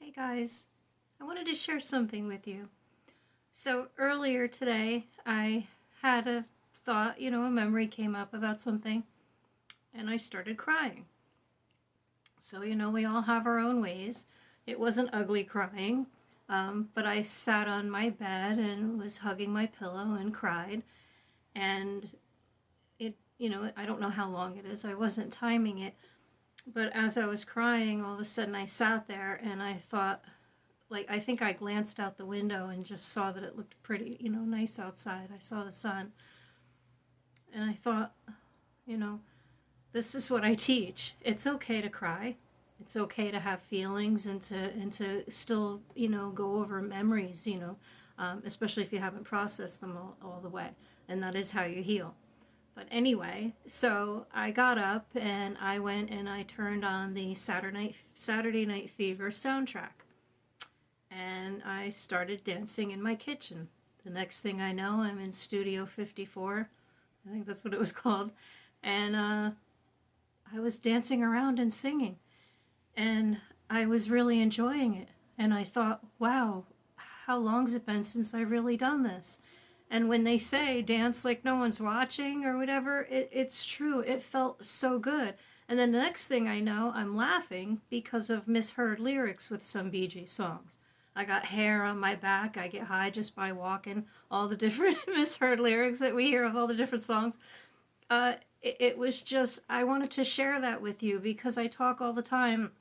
Hi guys, I wanted to share something with you. So earlier today, I had a thought, a memory came up about something, and I started crying. So, we all have our own ways. It wasn't ugly crying, but I sat on my bed and was hugging my pillow and cried. And I don't know how long it is, I wasn't timing it. But as I was crying, all of a sudden I sat there and I thought, I think I glanced out the window and just saw that it looked pretty, nice outside. I saw the sun. And I thought, you know, this is what I teach. It's okay to cry. It's okay to have feelings and to still, go over memories, especially if you haven't processed them all the way. And that is how you heal. But anyway, so I got up and I went and I turned on the Saturday Night Fever soundtrack. And I started dancing in my kitchen. The next thing I know, I'm in Studio 54. I think that's what it was called. And I was dancing around and singing. And I was really enjoying it. And I thought, wow, how long's it been since I've really done this? And when they say dance like no one's watching or whatever, it's true. It felt so good. And then the next thing I know, I'm laughing because of misheard lyrics with some Bee Gees songs. I got hair on my back. I get high just by walking. All the different misheard lyrics that we hear of all the different songs. It was just, I wanted to share that with you because I talk all the time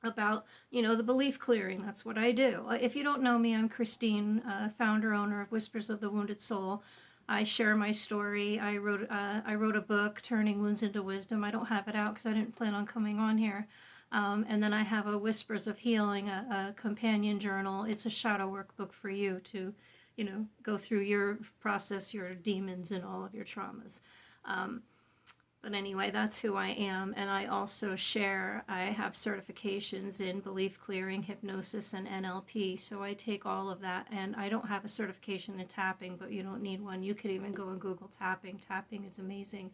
about, the belief clearing. That's what I do. If you don't know me, I'm Christine, founder, owner of Whispers of the Wounded Soul. I share my story. I wrote a book, Turning Wounds into Wisdom. I don't have it out because I didn't plan on coming on here. And then I have a Whispers of Healing, a companion journal. It's a shadow workbook for you to, go through your process, your demons and all of your traumas. But anyway, that's who I am. And I also I have certifications in belief clearing, hypnosis, and NLP. So I take all of that. And I don't have a certification in tapping, but you don't need one. You could even go and Google tapping. Tapping is amazing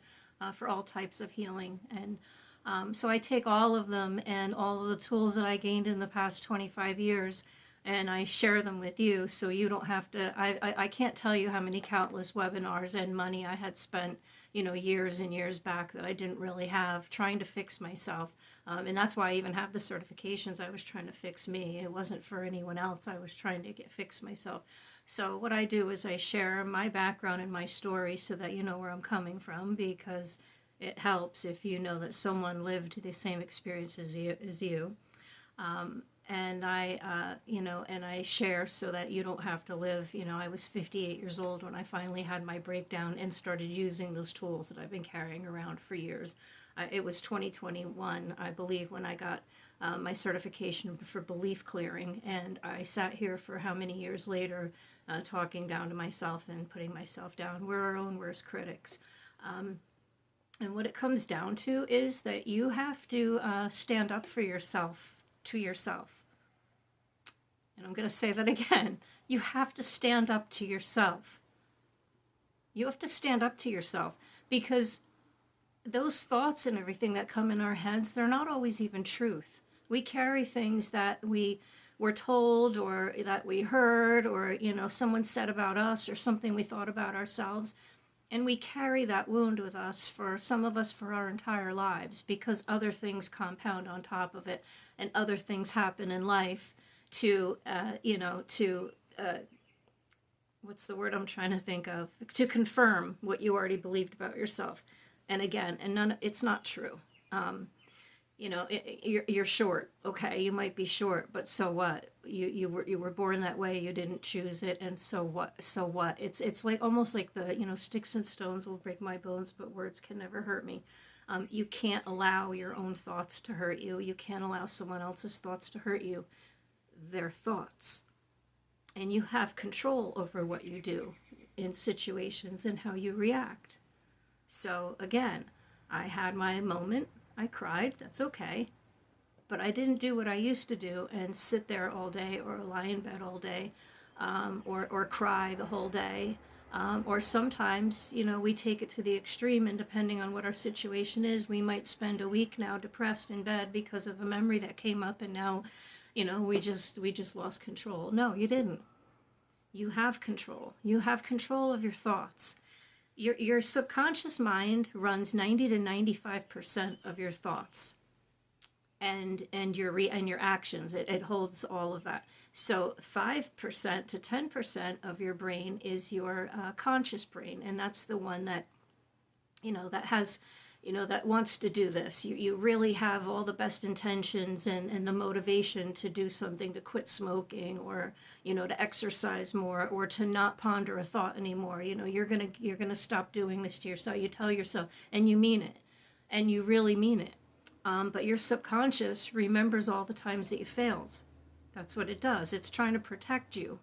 for all types of healing. And so I take all of them and all of the tools that I gained in the past 25 years and I share them with you so you don't have to. I can't tell you how many countless webinars and money I had spent, years and years back that I didn't really have trying to fix myself. And that's why I even have the certifications. I was trying to fix me. It wasn't for anyone else. I was trying to fix myself. So what I do is I share my background and my story so that you know where I'm coming from, because it helps if you know that someone lived the same experience as you. And I share so that you don't have to live. I was 58 years old when I finally had my breakdown and started using those tools that I've been carrying around for years. It was 2021, I believe, when I got my certification for belief clearing, and I sat here for how many years later talking down to myself and putting myself down. We're our own worst critics. And what it comes down to is that you have to stand up for yourself, to yourself. And I'm going to say that again. You have to stand up to yourself. You have to stand up to yourself because those thoughts and everything that come in our heads, they're not always even truth. We carry things that we were told or that we heard or, someone said about us or something we thought about ourselves. And we carry that wound with us, for some of us, for our entire lives, because other things compound on top of it and other things happen in life to what's the word I'm trying to think of? To confirm what you already believed about yourself. And again, it's not true. You're short. Okay, you might be short, but so what? You were born that way. You didn't choose it, and so what? So what? It's like almost like the sticks and stones will break my bones, but words can never hurt me. You can't allow your own thoughts to hurt you. You can't allow someone else's thoughts to hurt you. They're thoughts, and you have control over what you do in situations and how you react. So again, I had my moment. I cried, that's okay. But I didn't do what I used to do and sit there all day or lie in bed all day or cry the whole day. Or sometimes, we take it to the extreme, and depending on what our situation is, we might spend a week now depressed in bed because of a memory that came up, and now we just lost control. No, you didn't. You have control. You have control of your thoughts. Your subconscious mind runs 90 to 95% of your thoughts and your actions. It holds all of that. So 5% to 10% of your brain is your conscious brain, and that's the one that that has that wants to do this. You really have all the best intentions and the motivation to do something, to quit smoking, or to exercise more, or to not ponder a thought anymore. You're gonna stop doing this to yourself. You tell yourself, and you mean it, and you really mean it. But your subconscious remembers all the times that you failed. That's what it does. It's trying to protect you,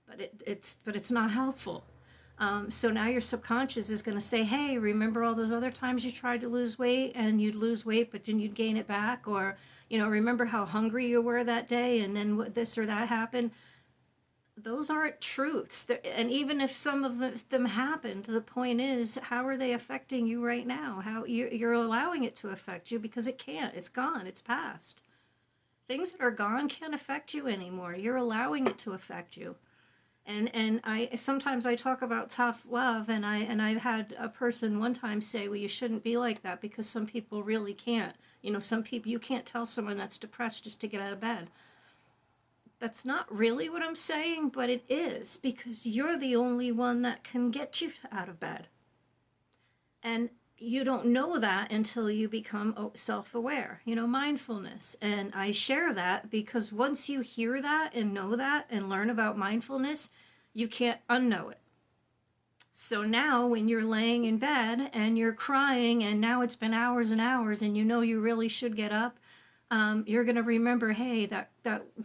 but it's not helpful. So now your subconscious is going to say, hey, remember all those other times you tried to lose weight and you'd lose weight, but then you'd gain it back? Or, remember how hungry you were that day and then this or that happened? Those aren't truths. And even if some of them happened, the point is, how are they affecting you right now? How you're allowing it to affect you, because it can't. It's gone. It's past. Things that are gone can't affect you anymore. You're allowing it to affect you. And I sometimes I talk about tough love, and I've had a person one time say, well, you shouldn't be like that, because some people really can't. Some people, you can't tell someone that's depressed just to get out of bed. That's not really what I'm saying, but it is, because you're the only one that can get you out of bed. And you don't know that until you become self-aware, mindfulness. And I share that because once you hear that and know that and learn about mindfulness, you can't unknow it. So now when you're laying in bed and you're crying, and now it's been hours and hours, and you really should get up, you're going to remember, hey, that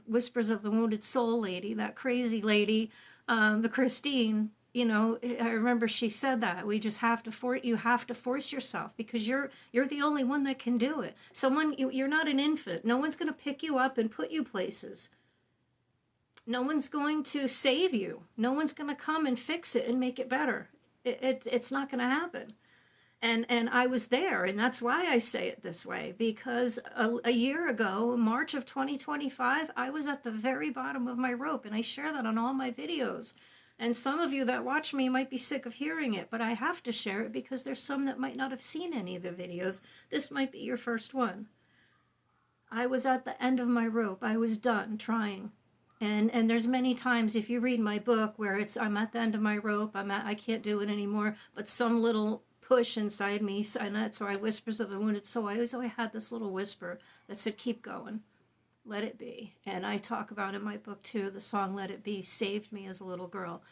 Whispers of the Wounded Soul lady, that crazy lady, the Christine, I remember she said that we just have to you have to force yourself, because you're the only one that can do it. You're not an infant. No one's going to pick you up and put you places. No one's going to save you. No one's going to come and fix it and make it better. It's not going to happen. And I was there, and that's why I say it this way, because a year ago, March of 2025, I was at the very bottom of my rope, and I share that on all my videos. And some of you that watch me might be sick of hearing it, but I have to share it because there's some that might not have seen any of the videos. This might be your first one. I was at the end of my rope. I was done trying. And there's many times, if you read my book, where I'm at the end of my rope, I can't do it anymore, but some little push inside me, and that's why Whispers of the Wounded Soul, I always had this little whisper that said, keep going. Let it be. And I talk about in my book too, the song Let It Be saved me as a little girl.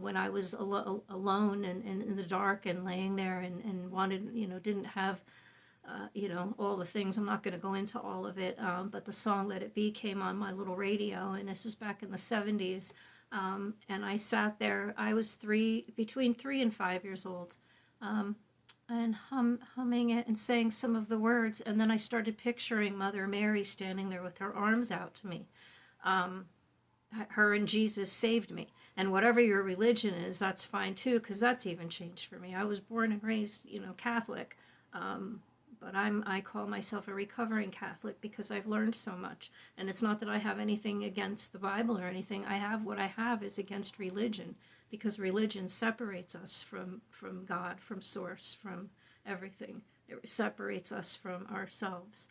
When I was alone and in the dark and laying there and wanted, didn't have, all the things. I'm not going to go into all of it, but the song Let It Be came on my little radio, and this is back in the 70s. And I sat there, I was between 3 and 5 years old, and humming it and saying some of the words, and then I started picturing Mother Mary standing there with her arms out to me. Her and Jesus saved me. And whatever your religion is, that's fine too, because that's even changed for me. I was born and raised, Catholic, but I call myself a recovering Catholic because I've learned so much. And it's not that I have anything against the Bible or anything. What I have is against religion, because religion separates us from God, from Source, from everything. It separates us from ourselves.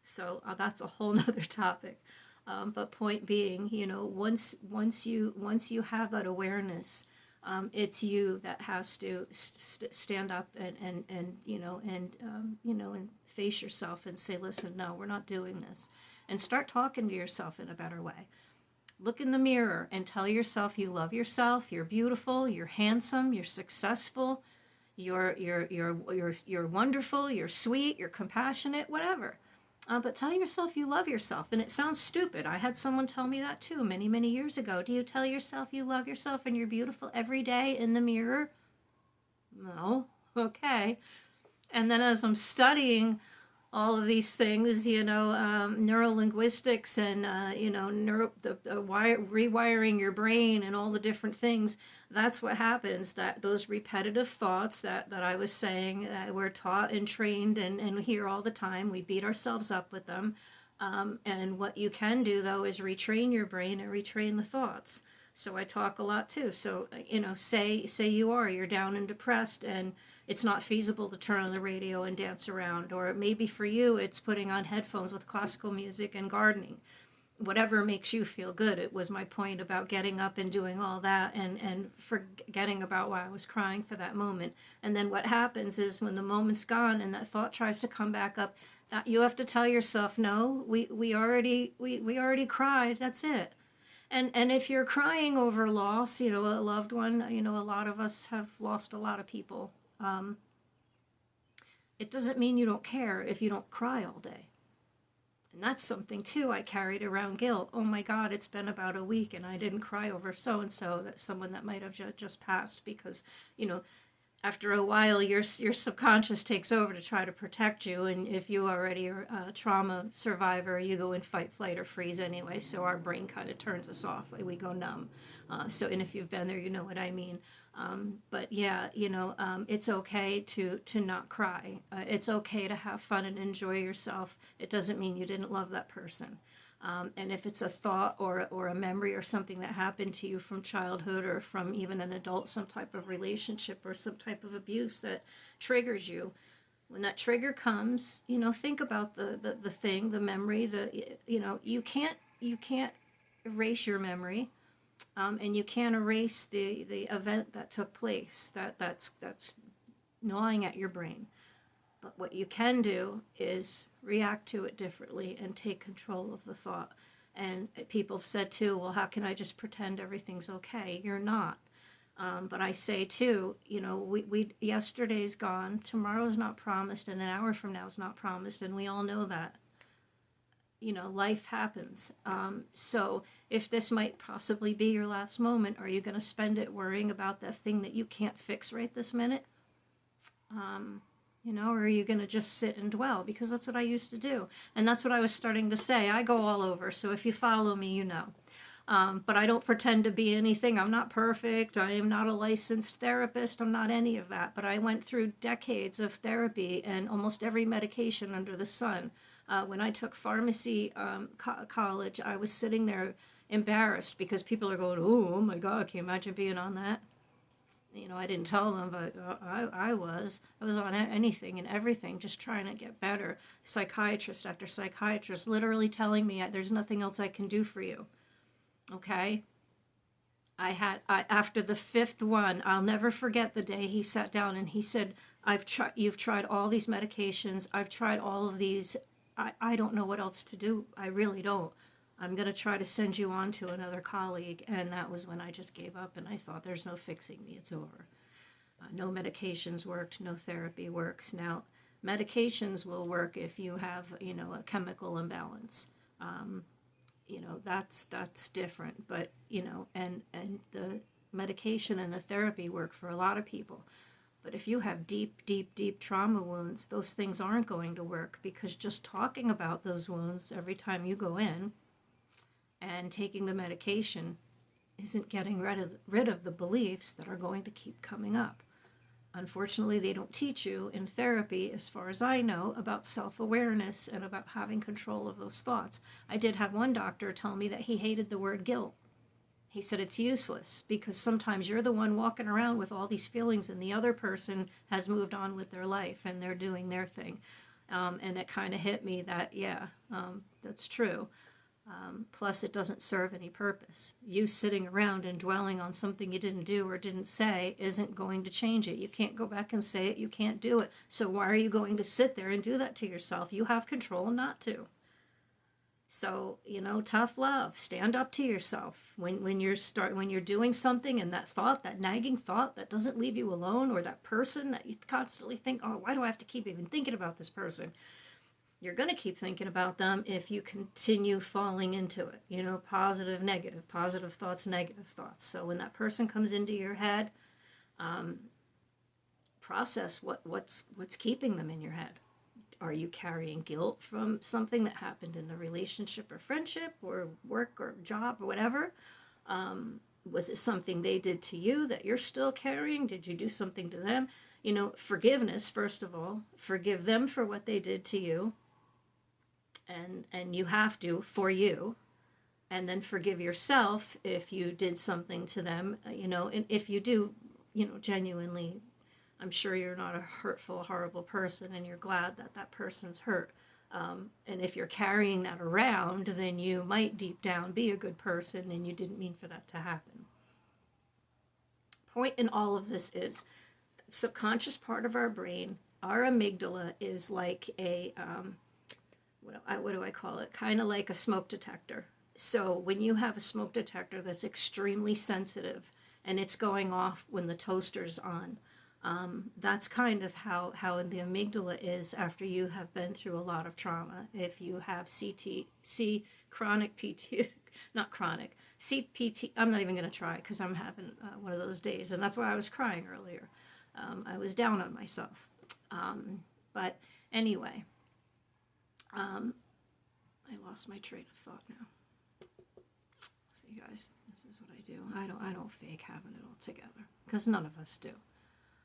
So that's a whole nother topic. But point being, once you have that awareness, it's you that has to stand up and face yourself and say, listen, no, we're not doing this, and start talking to yourself in a better way. Look in the mirror and tell yourself you love yourself. You're beautiful. You're handsome. You're successful. You're wonderful. You're sweet. You're compassionate. Whatever. But tell yourself you love yourself. And it sounds stupid. I had someone tell me that too many, many years ago. Do you tell yourself you love yourself and you're beautiful every day in the mirror? No. Okay. And then as I'm studying all of these things, neurolinguistics and, rewiring your brain and all the different things, that's what happens, that those repetitive thoughts that I was saying, we're taught and trained and hear all the time, we beat ourselves up with them. And what you can do, though, is retrain your brain and retrain the thoughts. So I talk a lot too. So say you're down and depressed, and it's not feasible to turn on the radio and dance around, or maybe for you it's putting on headphones with classical music and gardening. Whatever makes you feel good. It was my point about getting up and doing all that, and forgetting about why I was crying for that moment. And then what happens is when the moment's gone and that thought tries to come back up, that you have to tell yourself, no, we already cried. That's it. And if you're crying over loss, a loved one, a lot of us have lost a lot of people. It doesn't mean you don't care if you don't cry all day. And that's something too. I carried around guilt. Oh my God, it's been about a week and I didn't cry over so-and-so, that someone that might have just passed, because, after a while your subconscious takes over to try to protect you. And if you already are a trauma survivor, you go in fight, flight, or freeze anyway. So our brain kind of turns us off. Like we go numb. And if you've been there, you know what I mean. But yeah, it's okay to not cry. It's okay to have fun and enjoy yourself. It doesn't mean you didn't love that person. And if it's a thought or a memory or something that happened to you from childhood or from even an adult, some type of relationship or some type of abuse that triggers you, when that trigger comes, think about the thing, the memory, you can't erase your memory. And you can't erase the event that took place. That's gnawing at your brain. But what you can do is react to it differently and take control of the thought. And people have said too, well, how can I just pretend everything's okay? You're not. But I say too, we yesterday's gone, tomorrow's not promised, and an hour from now is not promised, and we all know that. Life happens. So if this might possibly be your last moment, are you going to spend it worrying about that thing that you can't fix right this minute? Or are you going to just sit and dwell? Because that's what I used to do. And that's what I was starting to say. I go all over. So if you follow me, you know. But I don't pretend to be anything. I'm not perfect. I am not a licensed therapist. I'm not any of that. But I went through decades of therapy and almost every medication under the sun. When I took pharmacy college, I was sitting there embarrassed because people are going, oh my God, can you imagine being on that? I didn't tell them, but I was on anything and everything, just trying to get better. Psychiatrist after psychiatrist literally telling me there's nothing else I can do for you. Okay? After the fifth one, I'll never forget the day he sat down and he said, you've tried all these medications. I've tried all of these. I don't know what else to do. I really don't. I'm going to try to send you on to another colleague. And that was when I just gave up and I thought, there's no fixing me. It's over. No medications worked. No therapy works. Now, medications will work if you have, a chemical imbalance. That's different. But, and the medication and the therapy work for a lot of people. But if you have deep, deep, deep trauma wounds, those things aren't going to work, because just talking about those wounds every time you go in and taking the medication isn't getting rid of the beliefs that are going to keep coming up. Unfortunately, they don't teach you in therapy, as far as I know, about self-awareness and about having control of those thoughts. I did have one doctor tell me that he hated the word guilt. He said it's useless because sometimes you're the one walking around with all these feelings and the other person has moved on with their life and they're doing their thing. And it kind of hit me that, that's true. Plus, it doesn't serve any purpose. You sitting around and dwelling on something you didn't do or didn't say isn't going to change it. You can't go back and say it. You can't do it. So why are you going to sit there and do that to yourself? You have control not to. So, tough love. Stand up to yourself. When you're doing something and that nagging thought that doesn't leave you alone, or that person that you constantly think, oh, why do I have to keep even thinking about this person? You're going to keep thinking about them if you continue falling into it. Positive, negative, positive thoughts, negative thoughts. So when that person comes into your head, process what's keeping them in your head. Are you carrying guilt from something that happened in a relationship or friendship or work or job or whatever? Was it something they did to you that you're still carrying? Did you do something to them? Forgiveness, first of all. Forgive them for what they did to you. and you have to for you, and then forgive yourself if you did something to them, and if you do, genuinely, I'm sure you're not a hurtful, horrible person, and you're glad that that person's hurt. And if you're carrying that around, then you might deep down be a good person and you didn't mean for that to happen. Point in all of this is that subconscious part of our brain, our amygdala, is like a, what do I call it? Kind of like a smoke detector. So when you have a smoke detector that's extremely sensitive and it's going off when the toaster's on, that's kind of how the amygdala is after you have been through a lot of trauma. If you have chronic PT, not chronic, CPT, I'm not even going to try because I'm having one of those days, and that's why I was crying earlier. I was down on myself. But anyway, I lost my train of thought now. See, guys, this is what I do. I don't fake having it all together because none of us do.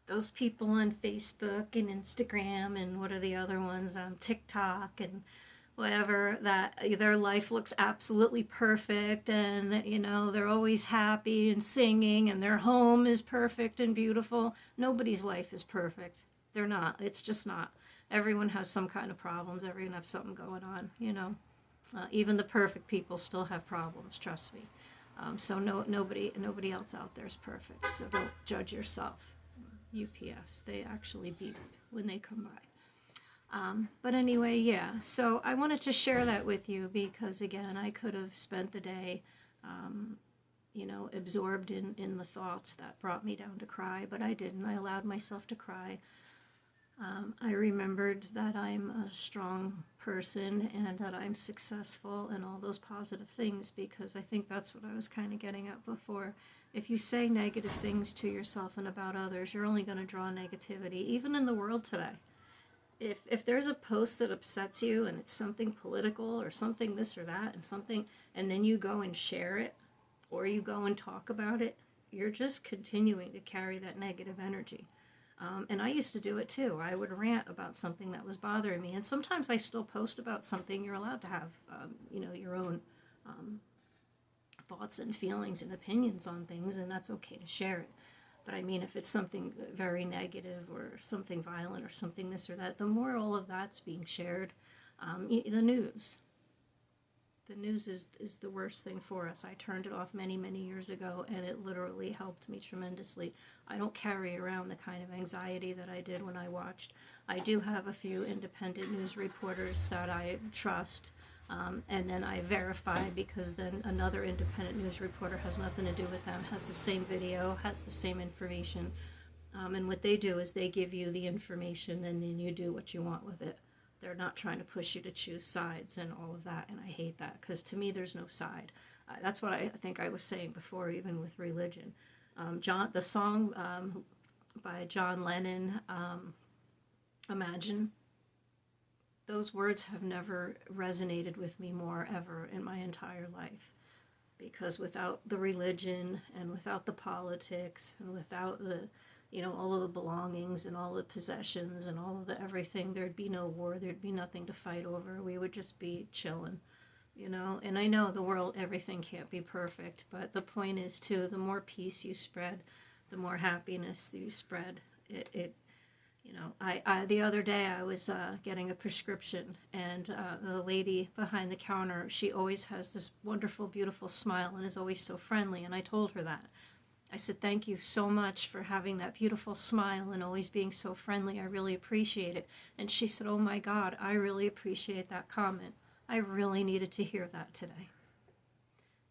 Those people on Facebook and Instagram and what are the other ones on TikTok and whatever, that their life looks absolutely perfect and they're always happy and singing and their home is perfect and beautiful. Nobody's life is perfect. They're not. It's just not. Everyone has some kind of problems. Everyone has something going on, even the perfect people still have problems, trust me. So nobody else out there is perfect. So don't judge yourself. UPS, they actually beep when they come by. But anyway, yeah, so I wanted to share that with you because, again, I could have spent the day, absorbed in the thoughts that brought me down to cry, but I didn't. I allowed myself to cry. I remembered that I'm a strong person and that I'm successful and all those positive things, because I think that's what I was kind of getting at before. If you say negative things to yourself and about others, you're only going to draw negativity, even in the world today. If there's a post that upsets you and it's something political or something this or that and then you go and share it or you go and talk about it, you're just continuing to carry that negative energy. And I used to do it too. I would rant about something that was bothering me. And sometimes I still post about something. You're allowed to have, your own thoughts and feelings and opinions on things, and that's okay to share it. But I mean, if it's something very negative or something violent or something this or that, the more all of that's being shared, the news is the worst thing for us. I turned it off many, many years ago, and it literally helped me tremendously. I don't carry around the kind of anxiety that I did when I watched. I do have a few independent news reporters that I trust, and then I verify, because then another independent news reporter has nothing to do with them, has the same video, has the same information, and what they do is they give you the information and then you do what you want with it. They're not trying to push you to choose sides and all of that, and I hate that, because to me there's no side. That's what I think I was saying before, even with religion. The song by John Lennon, Imagine, those words have never resonated with me more ever in my entire life, because without the religion and without the politics and without the all of the belongings and all the possessions and all of the everything, there'd be no war, there'd be nothing to fight over. We would just be chilling, and I know the world, everything can't be perfect, but the point is too, the more peace you spread, the more happiness you spread. I the other day I was getting a prescription, and the lady behind the counter, she always has this wonderful, beautiful smile and is always so friendly, and I told her that. I said, thank you so much for having that beautiful smile and always being so friendly. I really appreciate it. And she said, oh my God, I really appreciate that comment. I really needed to hear that today.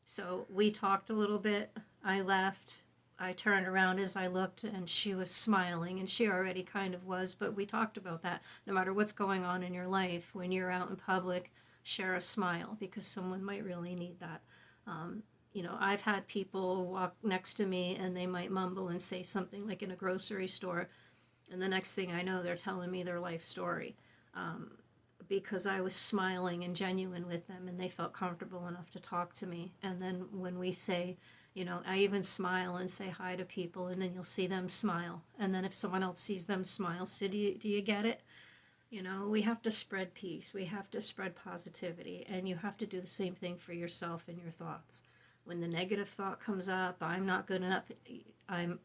So we talked a little bit. I left. I turned around as I looked, and she was smiling, and she already kind of was, but we talked about that. No matter what's going on in your life, when you're out in public, share a smile, because someone might really need that. I've had people walk next to me and they might mumble and say something like in a grocery store, and the next thing I know, they're telling me their life story, because I was smiling and genuine with them, and they felt comfortable enough to talk to me. And then when we say, I even smile and say hi to people, and then you'll see them smile. And then if someone else sees them smile, so do you get it? You know, we have to spread peace. We have to spread positivity, and you have to do the same thing for yourself and your thoughts. When the negative thought comes up, I'm not good enough. I'm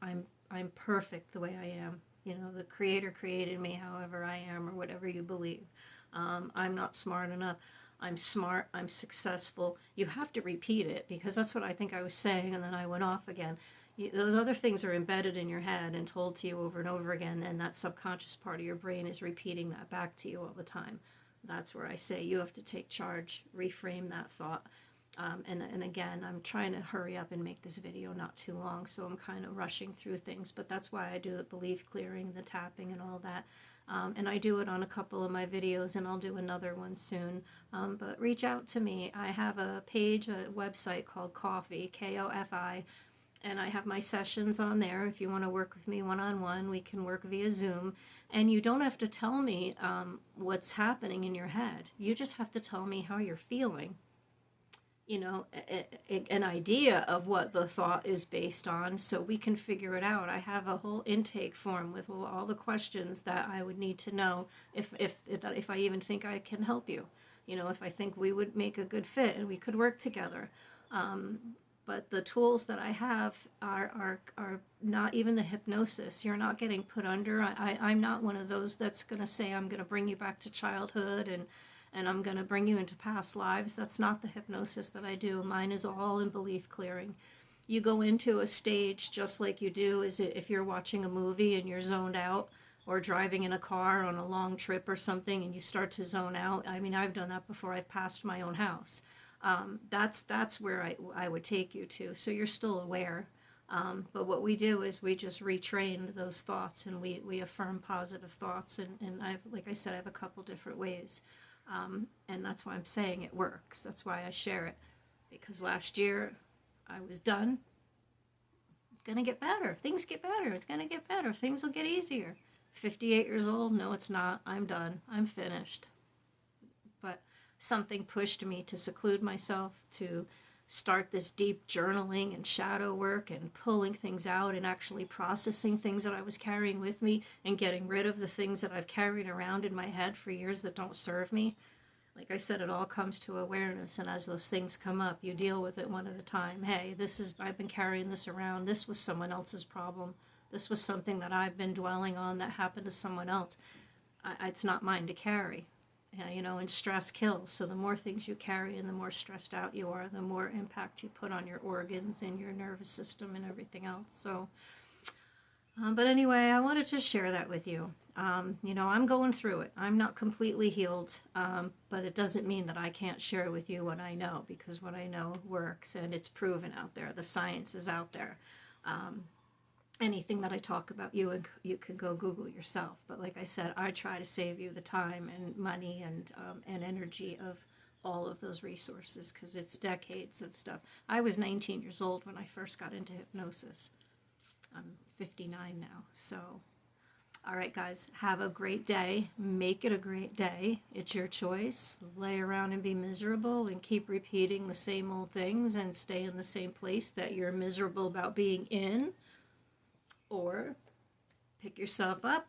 perfect the way I am. You know, the Creator created me however I am, or whatever you believe. I'm not smart enough. I'm smart. I'm successful. You have to repeat it, because that's what I think I was saying, and then I went off again. Those other things are embedded in your head and told to you over and over again, and that subconscious part of your brain is repeating that back to you all the time. That's where I say you have to take charge, reframe that thought. And again, I'm trying to hurry up and make this video not too long, so I'm kind of rushing through things, but that's why I do the belief clearing, the tapping, and all that. And I do it on a couple of my videos, and I'll do another one soon. But reach out to me. I have a page, a website called Ko-fi, K-O-F-I, and I have my sessions on there. If you want to work with me one-on-one, we can work via Zoom. And you don't have to tell me what's happening in your head. You just have to tell me how you're feeling. You know, an idea of what the thought is based on, so we can figure it out. I have a whole intake form with all the questions that I would need to know if I even think I can help you. You know, if I think we would make a good fit and we could work together. But the tools that I have are not even the hypnosis. You're not getting put under. I'm not one of those that's going to say I'm going to bring you back to childhood and I'm going to bring you into past lives. That's not the hypnosis that I do. Mine is all in belief clearing. You go into a stage just like you do is if you're watching a movie and you're zoned out, or driving in a car on a long trip or something and you start to zone out. I mean, I've done that before. I've passed my own house. That's where I would take you to. So you're still aware. But what we do is we just retrain those thoughts, and we affirm positive thoughts. And like I said, I have a couple different ways. And that's why I'm saying it works. That's why I share it. Because last year I was done. It's going to get better. Things get better. It's going to get better. Things will get easier. 58 years old? No, it's not. I'm done. I'm finished. But something pushed me to seclude myself, to start this deep journaling and shadow work and pulling things out and actually processing things that I was carrying with me and getting rid of the things that I've carried around in my head for years that don't serve me. Like I said, it all comes to awareness, and as those things come up, you deal with it one at a time. Hey, I've been carrying this around. This was someone else's problem. This was something that I've been dwelling on that happened to someone else. It's not mine to carry. You know, and stress kills. So the more things you carry and the more stressed out you are, the more impact you put on your organs and your nervous system and everything else. So, but anyway, I wanted to share that with you. You know, I'm going through it. I'm not completely healed, but it doesn't mean that I can't share with you what I know, because what I know works and it's proven out there. The science is out there. Anything that I talk about, you can go Google yourself. But like I said, I try to save you the time and money and energy of all of those resources, because it's decades of stuff. I was 19 years old when I first got into hypnosis. I'm 59 now. So, all right, guys, have a great day. Make it a great day. It's your choice. Lay around and be miserable and keep repeating the same old things and stay in the same place that you're miserable about being in. Or pick yourself up,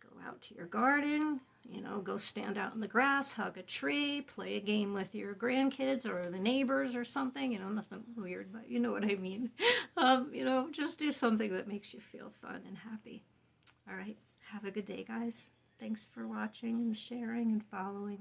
go out to your garden, you know, go stand out in the grass, hug a tree, play a game with your grandkids or the neighbors or something, you know, nothing weird, but you know what I mean. You know, just do something that makes you feel fun and happy. All right, have a good day, guys. Thanks for watching and sharing and following.